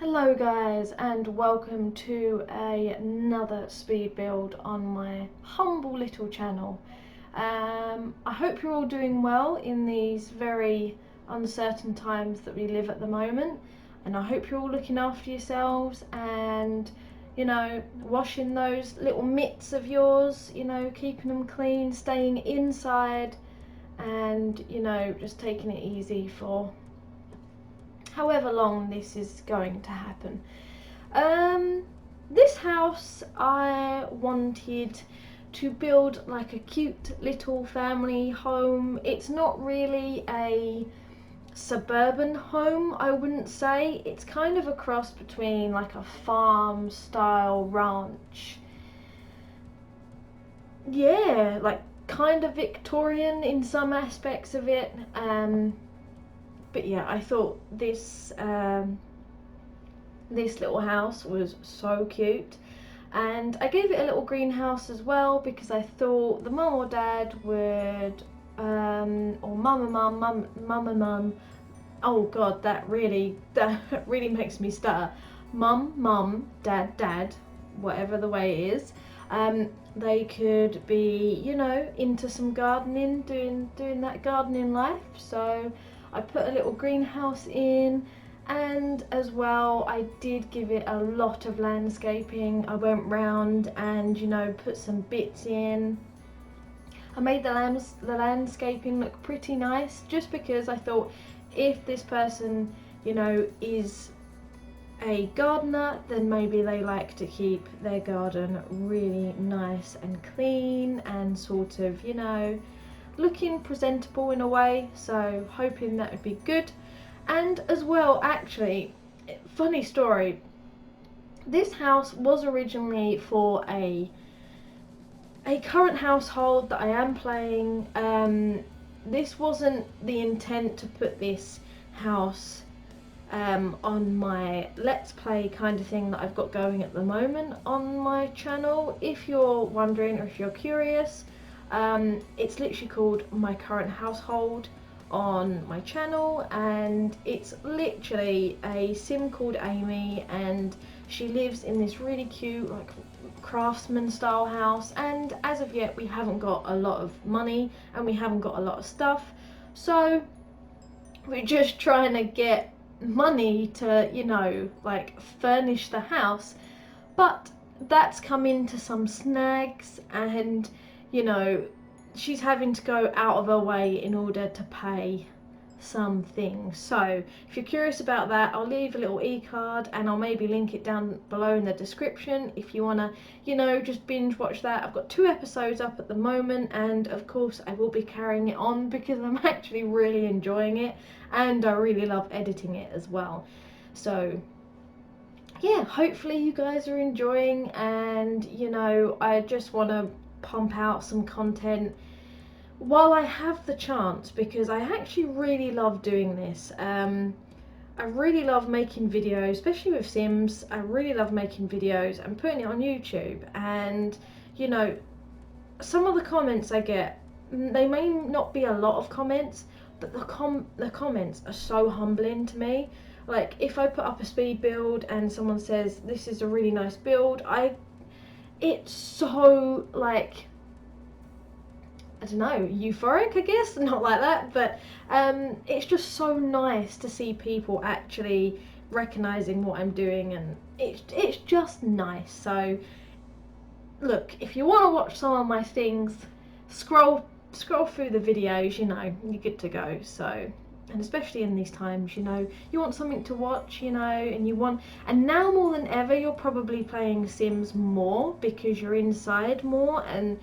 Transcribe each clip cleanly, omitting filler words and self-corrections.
Hello guys, and welcome to another speed build on my humble little channel. I hope you're all doing well in these very uncertain times that we live at the moment, and I hope you're all looking after yourselves and, you know, washing those little mitts of yours, you know, keeping them clean, staying inside, and, you know, just taking it easy for however long this is going to happen. This house I wanted to build like a cute little family home. It's not really a suburban home, I wouldn't say. It's kind of a cross between like a farm style ranch. Yeah, like kind of Victorian in some aspects of it. But yeah, I thought this little house was so cute, and I gave it a little greenhouse as well because I thought the mum or dad would, or mum and mum. Oh god, that really makes me stutter. Mum, dad, whatever the way is. They could be, you know, into some gardening, doing that gardening life. So I put a little greenhouse in, and as well I did give it a lot of landscaping. I went round and, you know, put some bits in. I made the landscaping look pretty nice just because I thought if this person, you know, is a gardener, then maybe they like to keep their garden really nice and clean and sort of, you know, looking presentable in a way. So hoping that would be good. And as well, actually, funny story, this house was originally for a current household that I am playing. This wasn't the intent to put this house on my let's play kind of thing that I've got going at the moment on my channel. If you're wondering or if you're curious, it's literally called My Current Household on my channel, and it's literally a sim called Amy, and she lives in this really cute like craftsman style house, and as of yet we haven't got a lot of money and we haven't got a lot of stuff, so we're just trying to get money to, you know, like furnish the house. But that's come into some snags, and, you know, she's having to go out of her way in order to pay some things. So if you're curious about that, I'll leave a little e-card and I'll maybe link it down below in the description if you want to, you know, just binge watch that. I've got 2 episodes up at the moment, and of course I will be carrying it on because I'm actually really enjoying it and I really love editing it as well. So yeah, hopefully you guys are enjoying, and, you know, I just want to pump out some content while I have the chance because I actually really love doing this. I really love making videos, especially with Sims. I really love making videos and putting it on YouTube, and, you know, some of the comments I get, they may not be a lot of comments, but the comments are so humbling to me. Like, if I put up a speed build and someone says this is a really nice build, it's so, like, I don't know, euphoric, I guess, not like that, but it's just so nice to see people actually recognizing what I'm doing, and it's just nice. So look, if you want to watch some of my things, scroll through the videos, you know, you're good to go. So, and especially in these times, you know, you want something to watch, you know, and now more than ever you're probably playing Sims more because you're inside more, and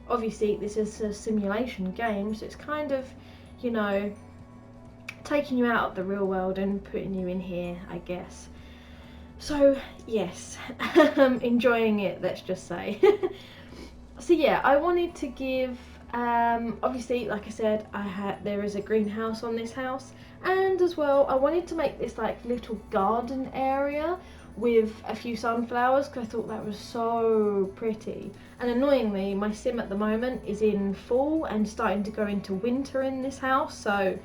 obviously this is a simulation game, so it's kind of, you know, taking you out of the real world and putting you in here, I guess. So yes, enjoying it, let's just say. So yeah, I wanted to give, obviously, like I said, there is a greenhouse on this house, and as well I wanted to make this like little garden area with a few sunflowers because I thought that was so pretty. And annoyingly, my sim at the moment is in fall and starting to go into winter in this house, so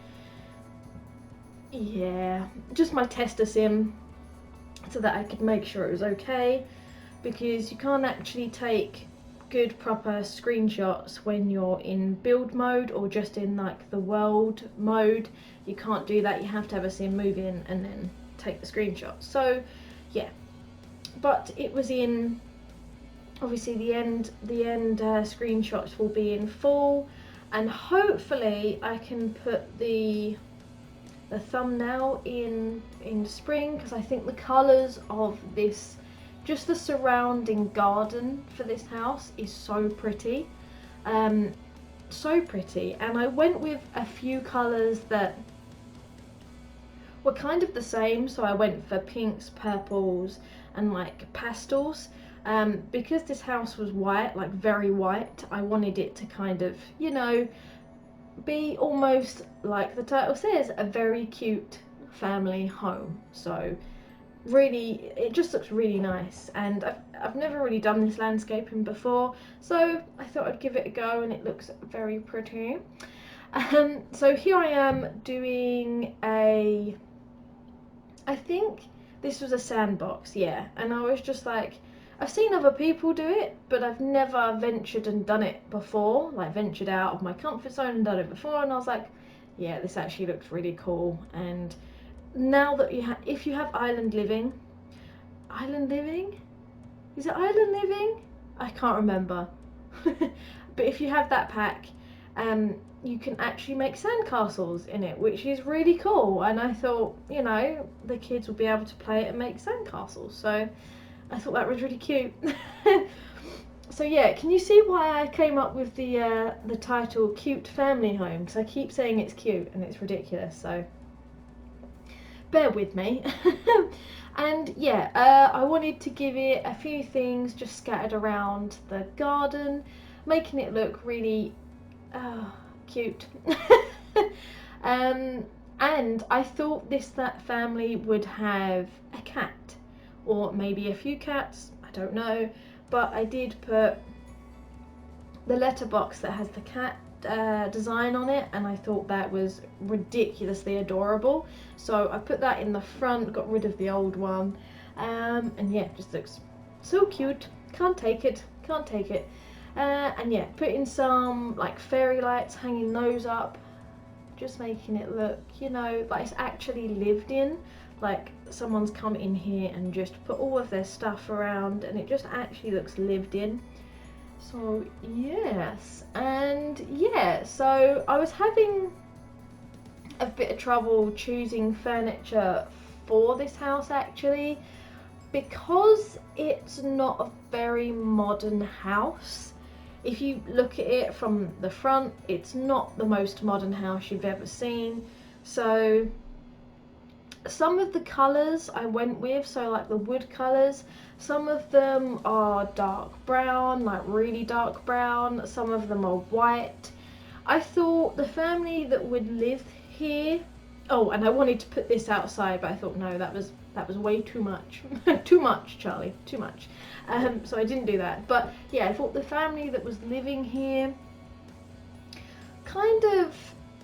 yeah, just my tester sim so that I could make sure it was okay, because you can't actually take good proper screenshots when you're in build mode or just in like the world mode. You can't do that. You have to have a sim move in and then take the screenshot. So yeah, but it was in, obviously the end screenshots will be in full, and hopefully I can put the thumbnail in spring, because I think the colours of this, just the surrounding garden for this house is so pretty. So pretty, and I went with a few colours that were kind of the same, so I went for pinks, purples and like pastels. Because this house was white, like very white, I wanted it to kind of, you know, be almost like the title says, a very cute family home. So really, it just looks really nice, and I've never really done this landscaping before, so I thought I'd give it a go, and it looks very pretty. So here I am doing a, I think this was a sandbox, yeah, and I was just like, I've seen other people do it, but I've never ventured and done it before, like ventured out of my comfort zone and done it before, and I was like, yeah, this actually looks really cool. And now that if you have island living, is it island living? I can't remember. But if you have that pack, you can actually make sandcastles in it, which is really cool. And I thought, you know, the kids will be able to play it and make sandcastles. So I thought that was really cute. So yeah, can you see why I came up with the title Cute Family Home? Because I keep saying it's cute and it's ridiculous, so bear with me. And yeah, I wanted to give it a few things just scattered around the garden, making it look really cute. And I thought that family would have a cat, or maybe a few cats, I don't know, but I did put the letterbox that has the cat design on it, and I thought that was ridiculously adorable, so I put that in the front, got rid of the old one, and yeah, it just looks so cute. Can't take it. And yeah, put in some like fairy lights, hanging those up, just making it look, you know, like it's actually lived in, like someone's come in here and just put all of their stuff around, and it just actually looks lived in. So yes, and yeah, so I was having a bit of trouble choosing furniture for this house actually, because it's not a very modern house. If you look at it from the front, it's not the most modern house you've ever seen. So some of the colours I went with, so like the wood colours, some of them are dark brown, like really dark brown, some of them are white. I thought the family that would live here, oh, and I wanted to put this outside, but I thought no, that was way too much. Too much, Charlie, too much. So I didn't do that. But yeah, I thought the family that was living here kind of,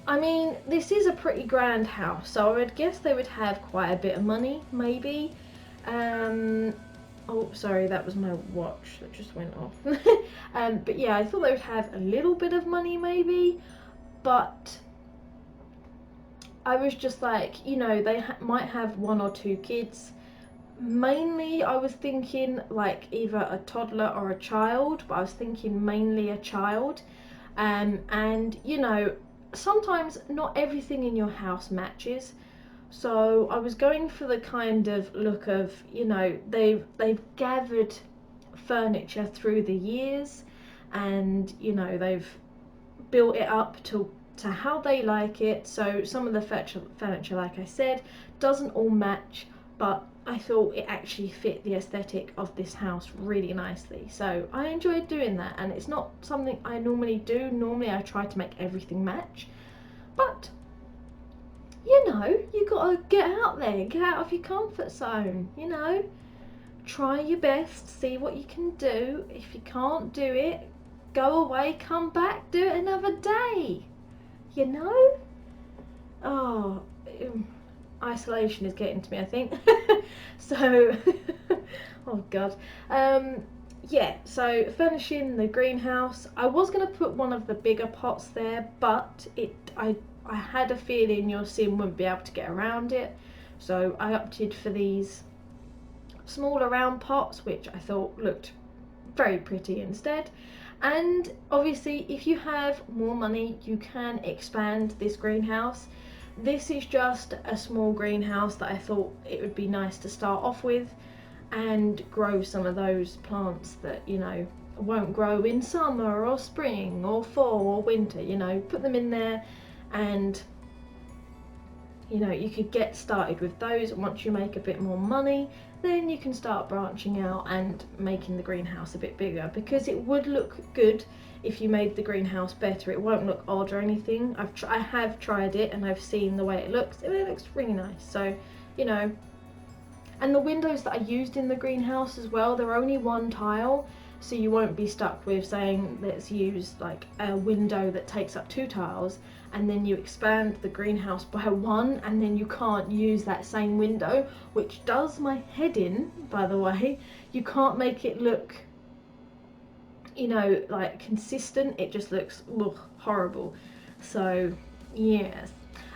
I mean, this is a pretty grand house, so I would guess they would have quite a bit of money, maybe. Oh, sorry, that was my watch that just went off. But yeah, I thought they would have a little bit of money, maybe, but I was just like, you know, they might have 1 or 2 kids. Mainly, I was thinking like either a toddler or a child, but I was thinking mainly a child. And you know, sometimes not everything in your house matches, so I was going for the kind of look of, you know, they've gathered furniture through the years, and you know, they've built it up to how they like it. So some of the furniture, like I said, doesn't all match, but I thought it actually fit the aesthetic of this house really nicely. So I enjoyed doing that, and it's not something I normally do. Normally I try to make everything match, but you know, you gotta get out there, get out of your comfort zone, you know, try your best, see what you can do. If you can't do it, go away, come back, do it another day, you know. Oh, isolation is getting to me, I think. So, oh god. Yeah, so finishing the greenhouse. I was going to put one of the bigger pots there, but I had a feeling your sim wouldn't be able to get around it. So I opted for these smaller round pots, which I thought looked very pretty instead. And obviously, if you have more money, you can expand this greenhouse. This is just a small greenhouse that I thought it would be nice to start off with and grow some of those plants that, you know, won't grow in summer or spring or fall or winter. You know, put them in there, and you know, you could get started with those. Once you make a bit more money, then you can start branching out and making the greenhouse a bit bigger, because it would look good if you made the greenhouse better. It won't look odd or anything. I have tried it and I've seen the way it looks. It looks really nice. So, you know, and the windows that I used in the greenhouse as well, they're only one tile, so you won't be stuck with saying let's use like a window that takes up 2 tiles and then you expand the greenhouse by 1 and then you can't use that same window, which does my head in, by the way. You can't make it look, you know, like consistent. It just looks horrible. So yes,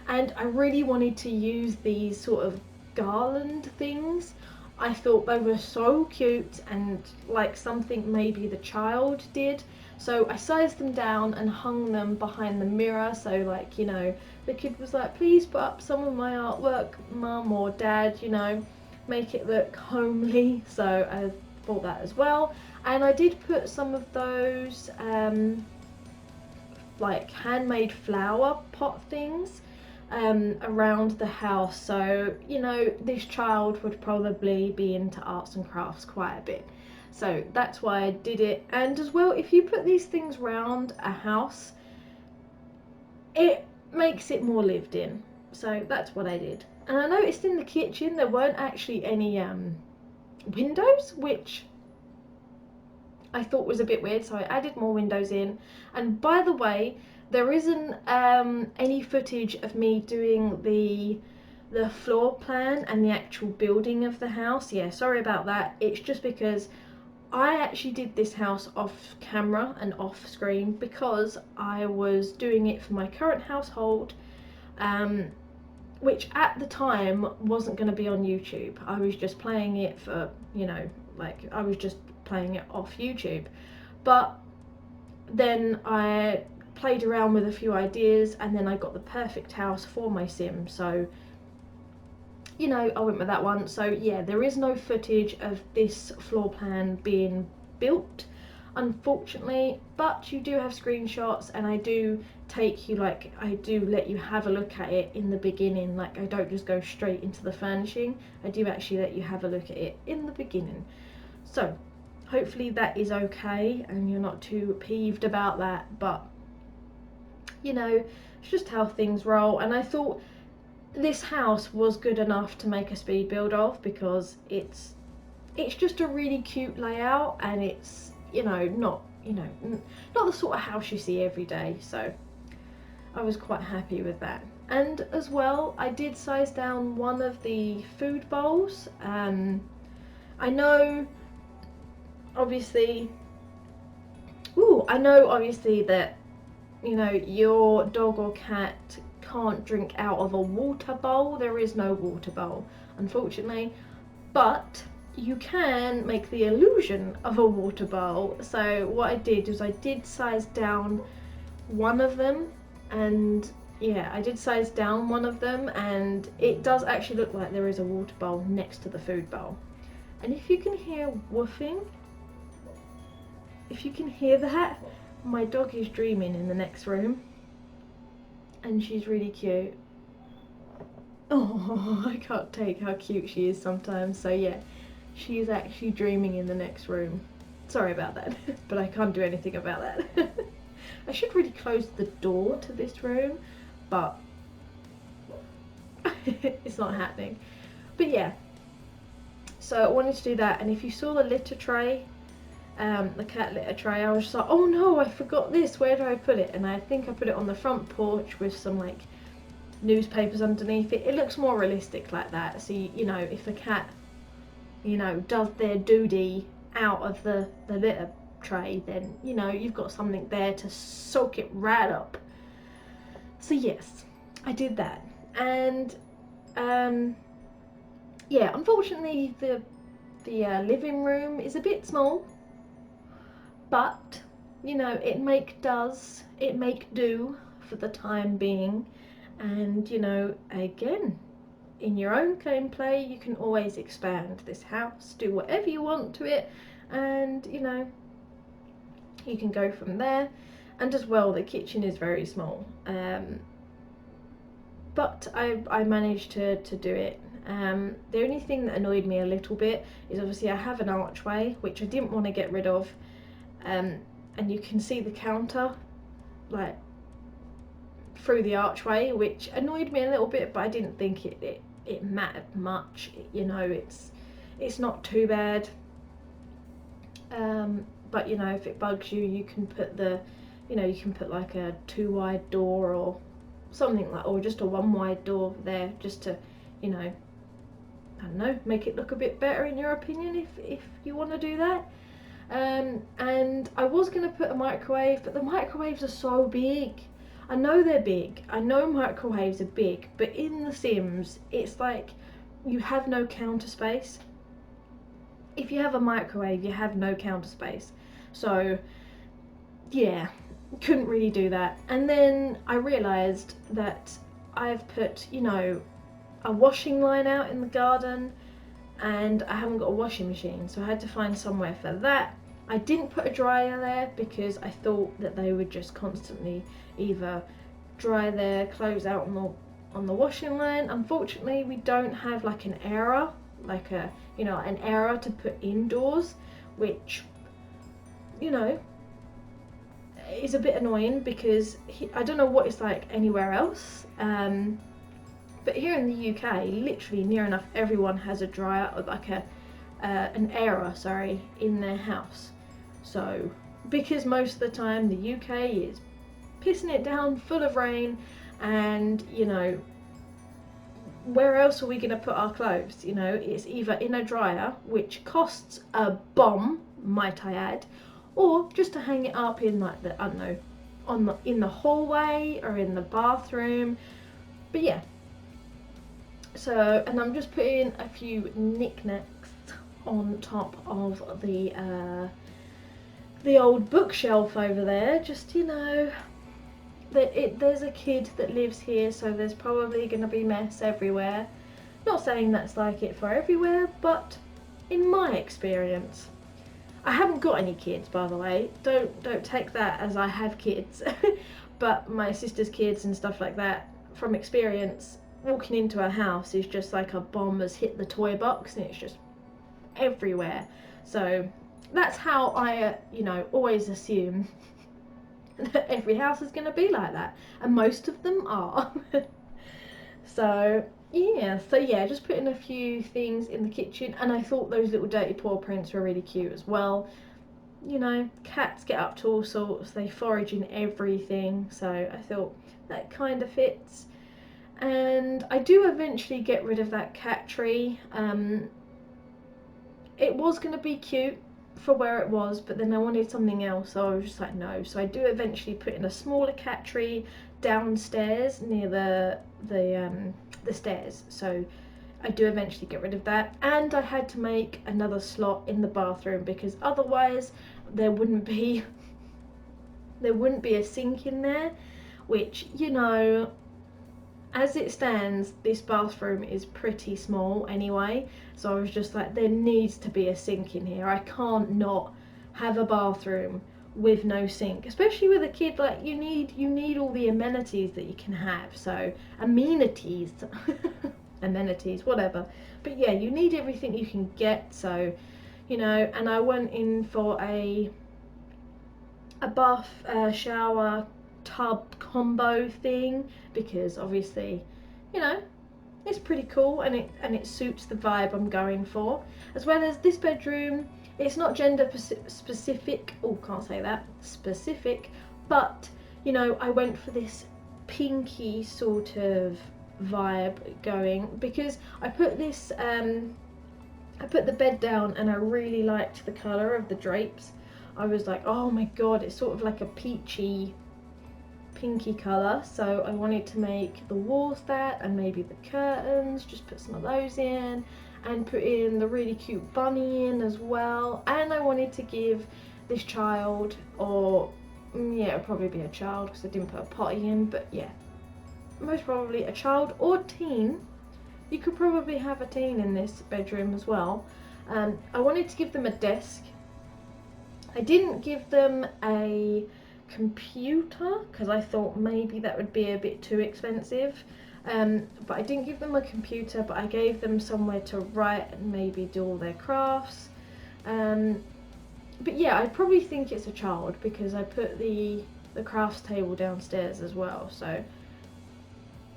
and I really wanted to use these sort of garland things. I thought they were so cute and like something maybe the child did. So I sized them down and hung them behind the mirror, so like, you know, the kid was like, please put up some of my artwork, mum or dad, you know, make it look homely. So I bought that as well. And I did put some of those like handmade flower pot things around the house, so you know this child would probably be into arts and crafts quite a bit, so that's why I did it. And as well, if you put these things around a house, it makes it more lived in, so that's what I did. And I noticed in the kitchen there weren't actually any windows, which I thought was a bit weird, so I added more windows in. And by the way, there isn't any footage of me doing the floor plan and the actual building of the house. Yeah, sorry about that. It's just because I actually did this house off camera and off screen because I was doing it for my current household, which at the time wasn't going to be on YouTube. I was just playing it for, you know, like I was just playing it off YouTube. But then I played around with a few ideas and then I got the perfect house for my sim, so you know, I went with that one. So yeah, there is no footage of this floor plan being built, unfortunately, but you do have screenshots, and I do take you, like, I do let you have a look at it in the beginning. Like, I don't just go straight into the furnishing. I do actually let you have a look at it in the beginning. So hopefully that is okay and you're not too peeved about that, but you know, it's just how things roll. And I thought this house was good enough to make a speed build of, because it's just a really cute layout, and it's, you know, not the sort of house you see every day, so I was quite happy with that. And as well, I did size down one of the food bowls. I know obviously that, you know, your dog or cat can't drink out of a water bowl. There is no water bowl, unfortunately, but you can make the illusion of a water bowl. So what I did is I did size down one of them, and yeah, I did size down one of them, and it does actually look like there is a water bowl next to the food bowl. And if you can hear woofing, if you can hear that, my dog is dreaming in the next room, and she's really cute. Oh, I can't take how cute she is sometimes. So yeah, she is actually dreaming in the next room. Sorry about that, but I can't do anything about that. I should really close the door to this room, but it's not happening. But yeah, so I wanted to do that. And if you saw the litter tray, the cat litter tray, I was just like, oh no, I forgot this, where do I put it? And I think I put it on the front porch with some like newspapers underneath it. It looks more realistic like that, so you know, if the cat you know, does their duty out of the litter tray, then, you know, you've got something there to soak it right up. So yes, I did that. And yeah, unfortunately the living room is a bit small, but you know, it make do for the time being. And you know, again, in your own gameplay, you can always expand this house, do whatever you want to it, and you know, you can go from there. And as well, the kitchen is very small, but I managed to do it. The only thing that annoyed me a little bit is obviously I have an archway which I didn't want to get rid of, and you can see the counter like through the archway, which annoyed me a little bit, but I didn't think it mattered much. You know, it's not too bad. But you know, if it bugs you, you can put you can put like a 2 wide door or something like, or just a 1 wide door there, just to, you know, I don't know, make it look a bit better in your opinion, if you want to do that. And I was going to put a microwave, but the microwaves are so big. I know they're big, I know microwaves are big, but in The Sims, it's like you have no counter space. If you have a microwave, you have no counter space. So yeah, couldn't really do that. And then I realised that I've put, you know, a washing line out in the garden, and I haven't got a washing machine, so I had to find somewhere for that. I didn't put a dryer there because I thought that they would just constantly either dry their clothes out on the washing line. Unfortunately, we don't have like an area, like a, you know, an area to put indoors, which, you know, is a bit annoying because I don't know what it's like anywhere else, but here in the UK, literally near enough everyone has a dryer, or like an area, sorry, in their house. So because most of the time the UK is pissing it down, full of rain, and you know, where else are we going to put our clothes? You know, it's either in a dryer, which costs a bomb, might I add, or just to hang it up in like the, I don't know, in the hallway or in the bathroom. But yeah, so, and I'm just putting a few knickknacks on top of the old bookshelf over there, just, you know, there's a kid that lives here, so there's probably going to be mess everywhere. Not saying that's like it for everywhere, but in my experience. I haven't got any kids, by the way. Don't take that as I have kids. But my sister's kids and stuff like that, from experience, walking into a house is just like a bomb has hit the toy box, and it's just everywhere. So that's how I, you know, always assume that every house is going to be like that, and most of them are. So yeah, just putting a few things in the kitchen, and I thought those little dirty paw prints were really cute as well. You know, cats get up to all sorts, they forage in everything, so I thought that kind of fits. And I do eventually get rid of that cat tree. It was going to be cute for where it was, but then I wanted something else, so I was just like, no. So I do eventually put in a smaller cat tree downstairs near the stairs. So I do eventually get rid of that, and I had to make another slot in the bathroom because otherwise there wouldn't be a sink in there, which, you know, as it stands, this bathroom is pretty small anyway, so I was just like, there needs to be a sink in here. I can't not have a bathroom with no sink, especially with a kid. Like, you need all the amenities that you can have. So amenities amenities, whatever, but yeah, you need everything you can get. So, you know, and I went in for a bath shower tub combo thing because obviously, you know, it's pretty cool, and it suits the vibe I'm going for. As well as this bedroom, it's not gender specific, oh, can't say that, specific, but you know, I went for this pinky sort of vibe going because I put this I put the bed down and I really liked the colour of the drapes. I was like, oh my god, it's sort of like a peachy, pinky colour, so I wanted to make the walls that, and maybe the curtains, just put some of those in, and put in the really cute bunny in as well. And I wanted to give this child, or yeah, it'll probably be a child because I didn't put a potty in, but yeah, most probably a child or teen. You could probably have a teen in this bedroom as well. I wanted to give them a desk. I didn't give them a computer because I thought maybe that would be a bit too expensive. But I didn't give them a computer, but I gave them somewhere to write and maybe do all their crafts. But yeah, I probably think it's a child because I put the crafts table downstairs as well, so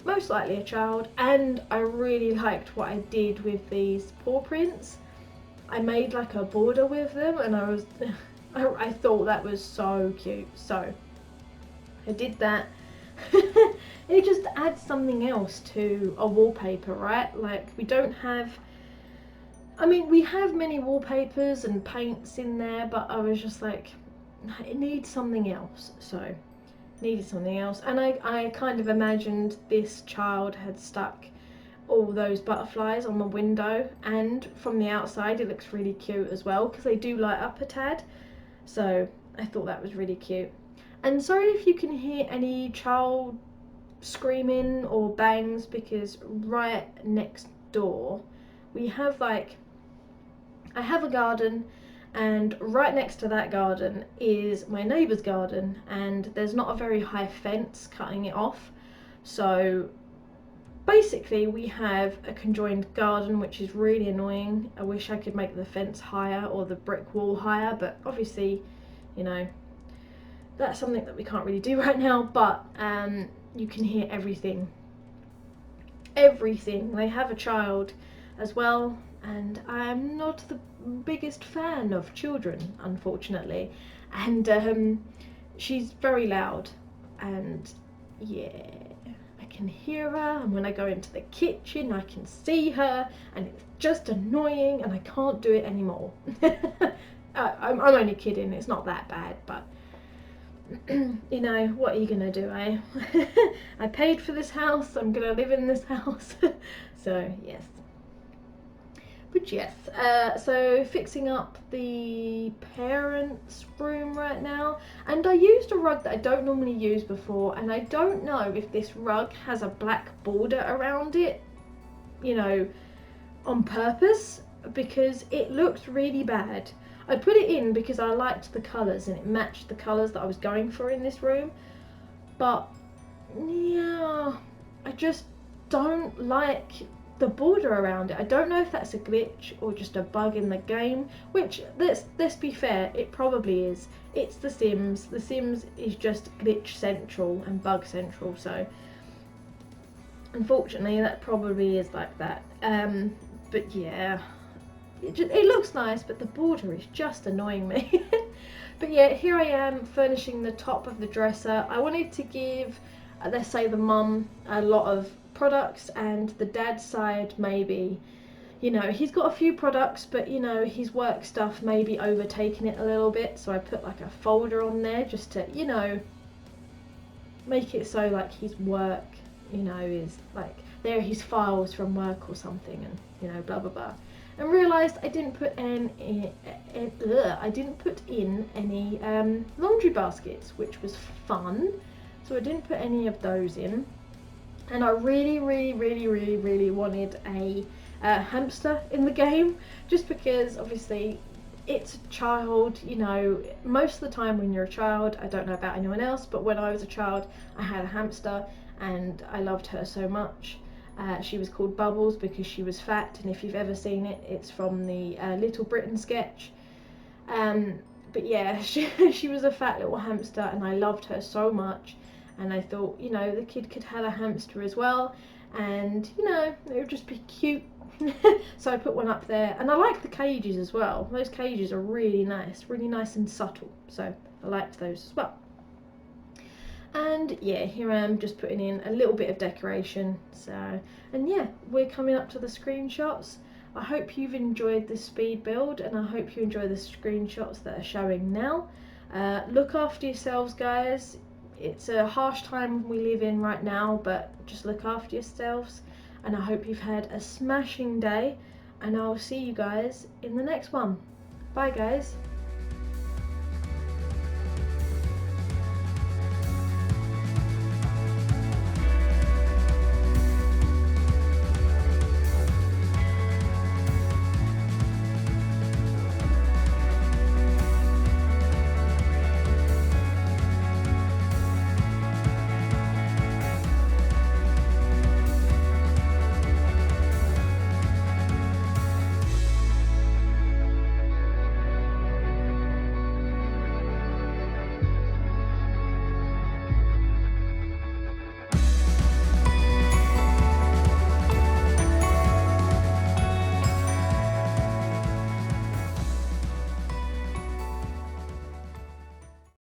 most likely a child. And I really liked what I did with these paw prints. I made like a border with them, and I thought that was so cute, so I did that. It just adds something else to a wallpaper, right? Like, we don't have, I mean, we have many wallpapers and paints in there, but I was just like, it needs something else, so needed something else. And I kind of imagined this child had stuck all those butterflies on the window, and from the outside it looks really cute as well because they do light up a tad, so I thought that was really cute. And sorry if you can hear any child screaming or bangs, because right next door we have like, I have a garden, and right next to that garden is my neighbour's garden, and there's not a very high fence cutting it off, so basically we have a conjoined garden, which is really annoying. I wish I could make the fence higher or the brick wall higher, but obviously, you know, that's something that we can't really do right now. But you can hear everything. They have a child as well, and I'm not the biggest fan of children, unfortunately, and she's very loud, and yeah, I can hear her, and when I go into the kitchen I can see her, and it's just annoying, and I can't do it anymore. I'm only kidding, it's not that bad, but you know, what are you gonna do, eh? I paid for this house, I'm gonna live in this house. So yes. But yes, so fixing up the parents' room right now, and I used a rug that I don't normally use before, and I don't know if this rug has a black border around it, you know, on purpose, because it looked really bad. I put it in because I liked the colours and it matched the colours that I was going for in this room, but yeah, I just don't like the border around it. I don't know if that's a glitch or just a bug in the game, which, let's be fair, it probably is. It's The Sims. The Sims is just glitch central and bug central, so unfortunately that probably is like that. But yeah, it looks nice, but the border is just annoying me. But yeah, here I am furnishing the top of the dresser. I wanted to give, let's say, the mum a lot of products, and the dad's side maybe, you know, he's got a few products, but you know, his work stuff maybe overtaking it a little bit, so I put like a folder on there just to, you know, make it so like his work, you know, is like, there are his files from work or something, and you know, blah blah blah. And realised I didn't put in any laundry baskets, which was fun, so I didn't put any of those in. And I really wanted a hamster in the game, just because obviously it's a child, you know, most of the time when you're a child, I don't know about anyone else, but when I was a child I had a hamster and I loved her so much. She was called Bubbles because she was fat, and if you've ever seen it, it's from the Little Britain sketch. But yeah, she was a fat little hamster and I loved her so much, and I thought, you know, the kid could have a hamster as well, and you know, it would just be cute. So I put one up there, and I like the cages as well. Those cages are really nice and subtle, so I liked those as well. And yeah, here I am just putting in a little bit of decoration. So, and yeah, we're coming up to the screenshots. I hope you've enjoyed the speed build, and I hope you enjoy the screenshots that are showing now. Look after yourselves, guys. It's a harsh time we live in right now, but just look after yourselves, and I hope you've had a smashing day, and I'll see you guys in the next one. Bye guys.